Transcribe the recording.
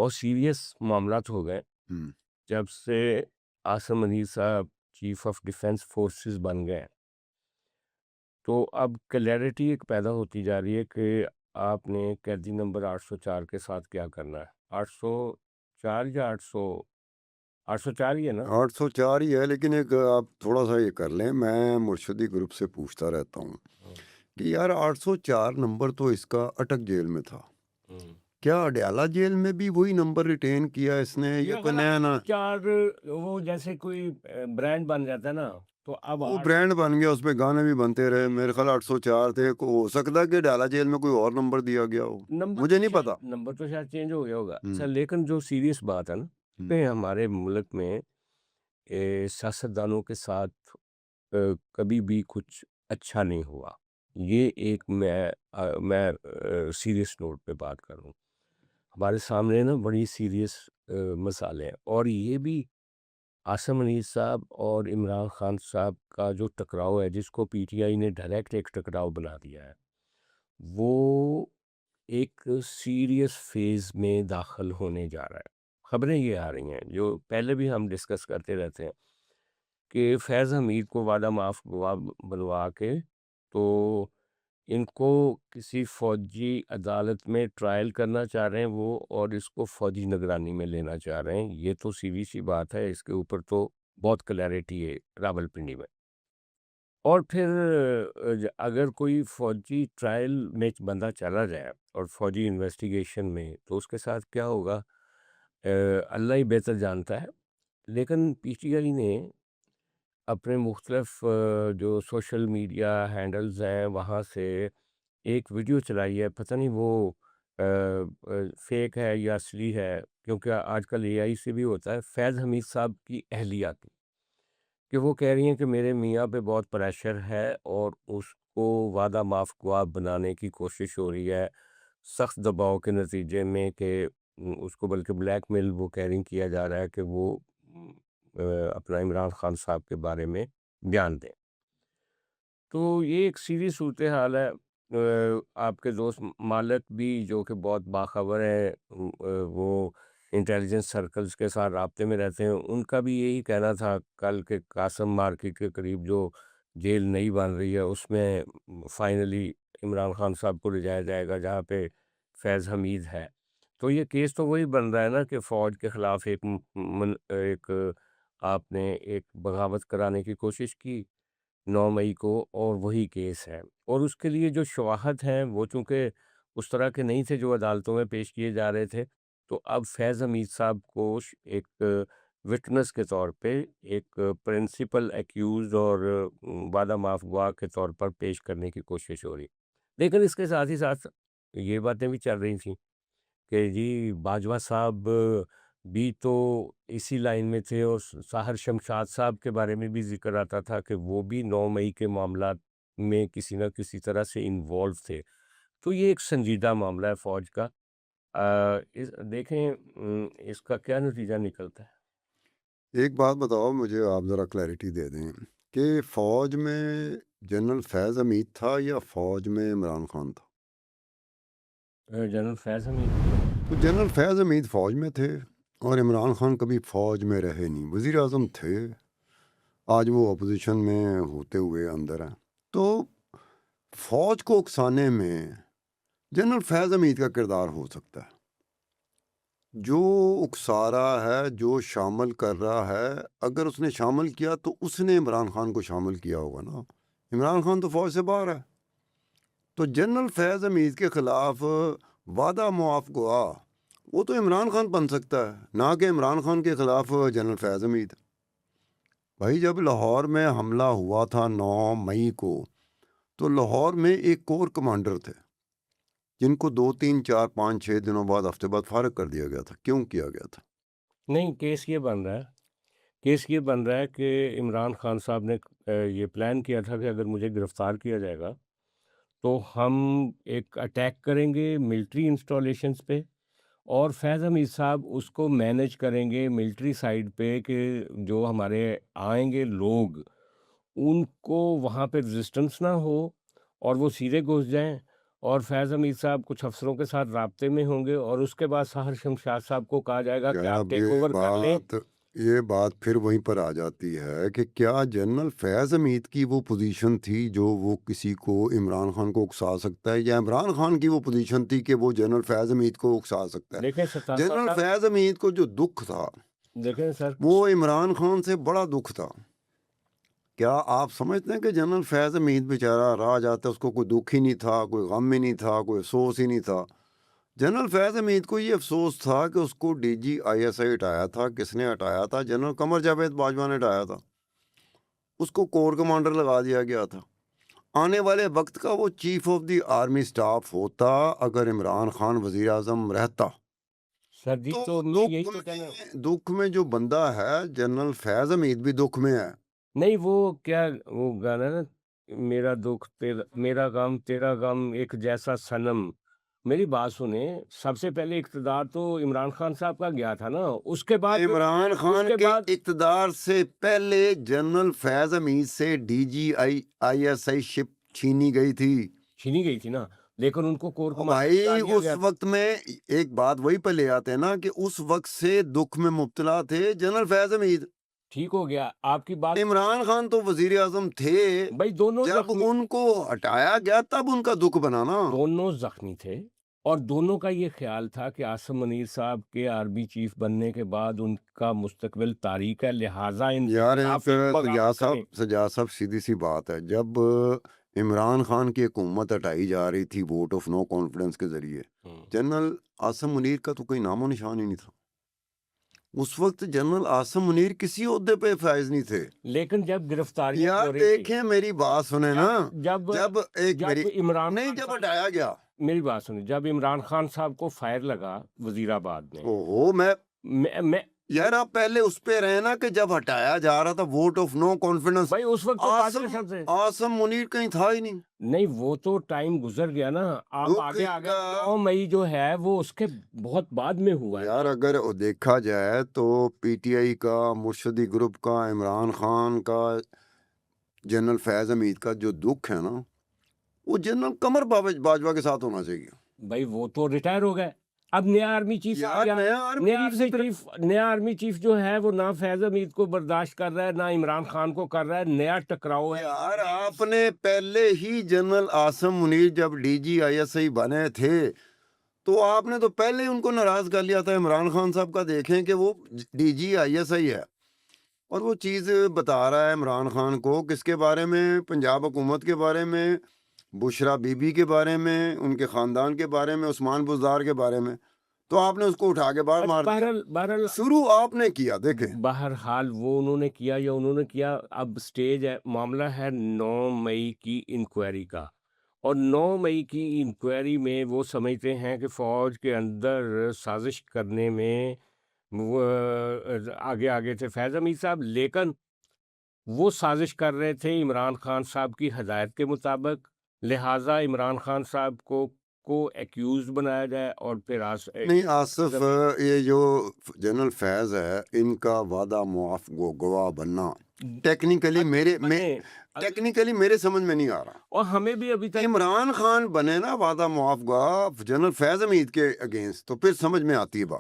بہت سیریس معاملات ہو گئے ہوں، جب سے عاصم منیر صاحب چیف آف ڈیفense فورسز بن گئے. تو اب کلیئرٹی ایک پیدا ہوتی جا رہی ہے کہ آپ نے قیدی نمبر 804 کے ساتھ کیا کرنا ہے. 804 یا 804 ہی ہے نا؟ 804 ہی ہے، لیکن ایک آپ تھوڑا سا یہ کر لیں، میں مرشدی گروپ سے پوچھتا رہتا ہوں ہوں، کہ یار 804 نمبر تو اس کا اٹک جیل میں تھا، ہوں. کیا اڈیالہ جیل میں بھی وہی نمبر ریٹین کیا اس نے یا میرا کوئی خیال نیا نا؟ 804 وہ جیسے کوئی برانڈ بن جاتا ہے نا، تو اب وہ برانڈ بن گیا، اس پہ گانے بھی بنتے رہے. میرے خیال 804 تھے، ہو سکتا ہے کہ اڈیالہ جیل میں کوئی اور نمبر دیا گیا ہو، مجھے نہیں پتا. نمبر تو شاید چینج ہو گیا ہوگا. ہوں، اچھا، لیکن جو سیریس بات ہے نا ہوں، کہ ہمارے ملک میں سیاستدانوں کے ساتھ کبھی بھی کچھ اچھا نہیں ہوا. یہ ایک میں سیریس نوٹ پہ بات کروں. ہمارے سامنے نا بڑی سیریس مسائل ہیں، اور یہ بھی عاصم منیر صاحب اور عمران خان صاحب کا جو ٹکراؤ ہے، جس کو پی ٹی آئی نے ڈائریکٹ ایک ٹکراؤ بنا دیا ہے، وہ ایک سیریس فیز میں داخل ہونے جا رہا ہے. خبریں یہ آ رہی ہیں جو پہلے بھی ہم ڈسکس کرتے رہتے ہیں کہ فیض حمید کو وعدہ معاف بنوا کے تو ان کو کسی فوجی عدالت میں ٹرائل کرنا چاہ رہے ہیں وہ، اور اس کو فوجی نگرانی میں لینا چاہ رہے ہیں. یہ تو سیدھی سی بات ہے، اس کے اوپر تو بہت کلیئرٹی ہے راولپنڈی میں. اور پھر اگر کوئی فوجی ٹرائل میں بندہ چلا جائے اور فوجی انویسٹیگیشن میں، تو اس کے ساتھ کیا ہوگا اللہ ہی بہتر جانتا ہے. لیکن پی ٹی آئی نے اپنے مختلف جو سوشل میڈیا ہینڈلز ہیں وہاں سے ایک ویڈیو چلائی ہے. پتہ نہیں وہ فیک ہے یا اصلی ہے، کیونکہ آج کل اے آئی سے بھی ہوتا ہے. فیض حمید صاحب کی اہلیہ کی، کہ وہ کہہ رہی ہیں کہ میرے میاں پہ بہت پریشر ہے اور اس کو وعدہ معاف گواہ بنانے کی کوشش ہو رہی ہے سخت دباؤ کے نتیجے میں، کہ اس کو بلکہ بلیک میل وہ کہہ رہی کیا جا رہا ہے کہ وہ اپنا عمران خان صاحب کے بارے میں بیان دیں. تو یہ ایک سیریس صورتحال ہے. آپ کے دوست مالک بھی جو کہ بہت باخبر ہیں، وہ انٹیلیجنس سرکلز کے ساتھ رابطے میں رہتے ہیں، ان کا بھی یہی کہنا تھا کل کہ قاسم مارکیٹ کے قریب جو جیل نئی بن رہی ہے اس میں فائنلی عمران خان صاحب کو لے جایا جائے گا جہاں پہ فیض حمید ہے. تو یہ کیس تو وہی بن رہا ہے نا کہ فوج کے خلاف ایک آپ نے ایک بغاوت کرانے کی کوشش کی 9 مئی کو، اور وہی کیس ہے. اور اس کے لیے جو شواہد ہیں وہ چونکہ اس طرح کے نہیں تھے جو عدالتوں میں پیش کیے جا رہے تھے، تو اب فیض حمید صاحب کو ایک وٹنس کے طور پہ، ایک پرنسپل ایکیوزڈ اور وعدہ معاف گواہ کے طور پر پیش کرنے کی کوشش ہو رہی. لیکن اس کے ساتھ ہی ساتھ یہ باتیں بھی چل رہی تھیں کہ جی باجوہ صاحب بھی تو اسی لائن میں تھے، اور ساحر شمشاد صاحب کے بارے میں بھی ذکر آتا تھا کہ وہ بھی 9 مئی کے معاملات میں کسی نہ کسی طرح سے انوالو تھے. تو یہ ایک سنجیدہ معاملہ ہے فوج کا. دیکھیں اس کا کیا نتیجہ نکلتا ہے. ایک بات بتاؤ مجھے، آپ ذرا کلیئرٹی دے دیں کہ فوج میں جنرل فیض حمید تھا یا فوج میں عمران خان تھا؟ جنرل فیض حمید. تو جنرل فیض حمید فوج میں تھے، اور عمران خان کبھی فوج میں رہے نہیں، وزیر اعظم تھے، آج وہ اپوزیشن میں ہوتے ہوئے اندر ہیں. تو فوج کو اکسانے میں جنرل فیض حمید کا کردار ہو سکتا ہے. جو اکسا رہا ہے، جو شامل کر رہا ہے، اگر اس نے شامل کیا تو اس نے عمران خان کو شامل کیا ہوگا نا. عمران خان تو فوج سے باہر ہے. تو جنرل فیض حمید کے خلاف وعدہ معاف گواہ وہ تو عمران خان بن سکتا ہے، نہ کہ عمران خان کے خلاف جنرل فیض حمید. بھائی جب لاہور میں حملہ ہوا تھا 9 مئی کو، تو لاہور میں ایک کور کمانڈر تھے جن کو 2 3 4 5 6 دنوں بعد، ہفتے بعد فارغ کر دیا گیا تھا. کیوں کیا گیا تھا؟ نہیں، کیس یہ بن رہا ہے کہ عمران خان صاحب نے یہ پلان کیا تھا کہ اگر مجھے گرفتار کیا جائے گا تو ہم ایک اٹیک کریں گے ملٹری انسٹالیشنز پہ، اور فیض حمید صاحب اس کو مینج کریں گے ملٹری سائڈ پہ کہ جو ہمارے آئیں گے لوگ ان کو وہاں پہ رزسٹنس نہ ہو اور وہ سیدھے گھس جائیں، اور فیض حمید صاحب کچھ افسروں کے ساتھ رابطے میں ہوں گے اور اس کے بعد سحر شمشاد صاحب کو کہا جائے گا کہ کیا آپ اب ٹیک اوور کر لیں۔ یہ بات پھر وہیں پر آ جاتی ہے کہ کیا جنرل فیض حمید کی وہ پوزیشن تھی جو وہ کسی کو عمران خان کو اکسا سکتا ہے، یا عمران خان کی وہ پوزیشن تھی کہ وہ جنرل فیض حمید کو اکسا سکتا ہے؟ دیکھیں ستار جنرل صاحب، فیض حمید کو جو دکھ تھا دیکھیں سر، وہ عمران خان سے بڑا دکھ تھا۔ کیا آپ سمجھتے ہیں کہ جنرل فیض حمید بیچارہ راہ جاتا، اس کو کوئی دکھ ہی نہیں تھا، کوئی غم ہی نہیں تھا، کوئی افسوس ہی نہیں تھا؟ جنرل فیض حمید کو یہ افسوس تھا کہ اس کو D G I S I ہٹایا تھا۔ کس نے ہٹایا تھا؟ جنرل قمر جاوید باجوہ نے ہٹایا تھا، اس کو کور کمانڈر لگا دیا گیا تھا۔ آنے والے وقت کا وہ chief of the army staff ہوتا اگر عمران خان وزیر اعظم رہتا۔ سر جی تو میں یہی تو کہنا، دکھ میں جو بندہ ہے جنرل فیض حمید بھی دکھ میں ہے۔ نہیں وہ کیا وہ گانا نا، میرا دکھ تیرا، میرا غم تیرا غم ایک جیسا صنم۔ میری بات سنیں، سب سے پہلے اقتدار تو عمران خان صاحب کا گیا تھا نا، اس کے بعد عمران خان کے کے بعد اقتدار سے پہلے جنرل فیض حمید سے D G I S I شپ چھینی گئی تھی۔ چھینی گئی تھی نا، لیکن ان کو کور کمانڈر بھائی بنا دیا اس گیا۔ وقت میں ایک بات وہی پہ لے آتے ہیں نا کہ اس وقت سے دکھ میں مبتلا تھے جنرل فیض حمید۔ ٹھیک ہو گیا آپ کی بات، عمران خان تو وزیر اعظم تھے، بھائی دونوں جب زخمی، ان کو ہٹایا گیا تب ان کا دکھ بنا نا۔ دونوں زخمی تھے، اور دونوں کا یہ خیال تھا کہ عاصم منیر صاحب کے آرمی چیف بننے کے بعد ان کا مستقبل تاریک ہے، لہٰذا ان یار خلاف بغاوت کریں۔ سجاد صاحب سیدھی سی بات ہے، جب عمران خان کی حکومت ہٹائی جا رہی تھی ووٹ آف نو کانفیڈنس کے ذریعے، جنرل عاصم منیر کا تو کوئی نام و نشان ہی نہیں تھا۔ اس وقت جنرل عاصم منیر کسی عہدے پہ فائز نہیں تھے۔ لیکن جب گرفتاریاں یار ہو رہی تھی، دیکھیں میری بات سنیں نا، جب ایک میری عمران نہیں خان جب صاحب، ہٹایا گیا، میری بات سنیں، جب عمران خان صاحب کو فائر لگا وزیر آباد میں، اوہو میں یار آپ پہلے اس پہ رہے نا کہ جب ہٹایا جا رہا تھا ووٹ آف نو کانفیڈنس، بھائی اس وقت تو پاکستان سے عاصم منیر کہیں تھا ہی نہیں۔ نہیں، وہ تو ٹائم گزر گیا نا، آپ آگے 9 مئی جو ہے وہ اس کے بہت بعد میں ہوا ہے۔ یار اگر دیکھا جائے تو پی ٹی آئی کا، مرشدی گروپ کا، عمران خان کا، جنرل فیض حمید کا جو دکھ ہے نا، وہ جنرل قمر باجوہ کے ساتھ ہونا چاہیے۔ بھائی وہ تو ریٹائر ہو گئے، اب نیا آرمی چیف آ گیا، نیا آرمی چیف جو ہے وہ نہ فیض حمید کو برداشت کر رہا ہے نہ عمران خان کو کر رہا ہے، نیا ٹکراؤ ہے۔ یار آپ نے پہلے ہی جنرل عاصم منیر جب D G I S I بنے تھے تو آپ نے تو پہلے ہی ان کو ناراض کر لیا تھا۔ عمران خان صاحب کا دیکھیں کہ وہ D G I S I ہے، اور وہ چیز بتا رہا ہے عمران خان کو کس کے بارے میں؟ پنجاب حکومت کے بارے میں، بشرا بی بی کے بارے میں، ان کے خاندان کے بارے میں، عثمان بزدار کے بارے میں، تو آپ نے اس کو اٹھا کے باہر مار دیا۔ بہرحال شروع آپ نے کیا، دیکھیں بہرحال وہ انہوں نے کیا یا انہوں نے کیا، اب سٹیج ہے، معاملہ ہے 9 مئی کی انکوائری کا، اور 9 مئی کی انکوائری میں وہ سمجھتے ہیں کہ فوج کے اندر سازش کرنے میں وہ آگے تھے فیض حمید صاحب، لیکن وہ سازش کر رہے تھے عمران خان صاحب کی ہدایت کے مطابق، لہٰذا عمران خان صاحب کو ایکیوز بنایا جائے، اور پھر نہیں آصف، یہ جو جنرل فیض ہے ان کا وعدہ معاف گواہ بننا ٹیکنیکلی میرے سمجھ میں نہیں آ رہا، اور ہمیں بھی ابھی تک عمران خان بنے نا وعدہ معاف گواہ جنرل فیض حمید کے اگینسٹ، تو پھر سمجھ میں آتی ہے بات۔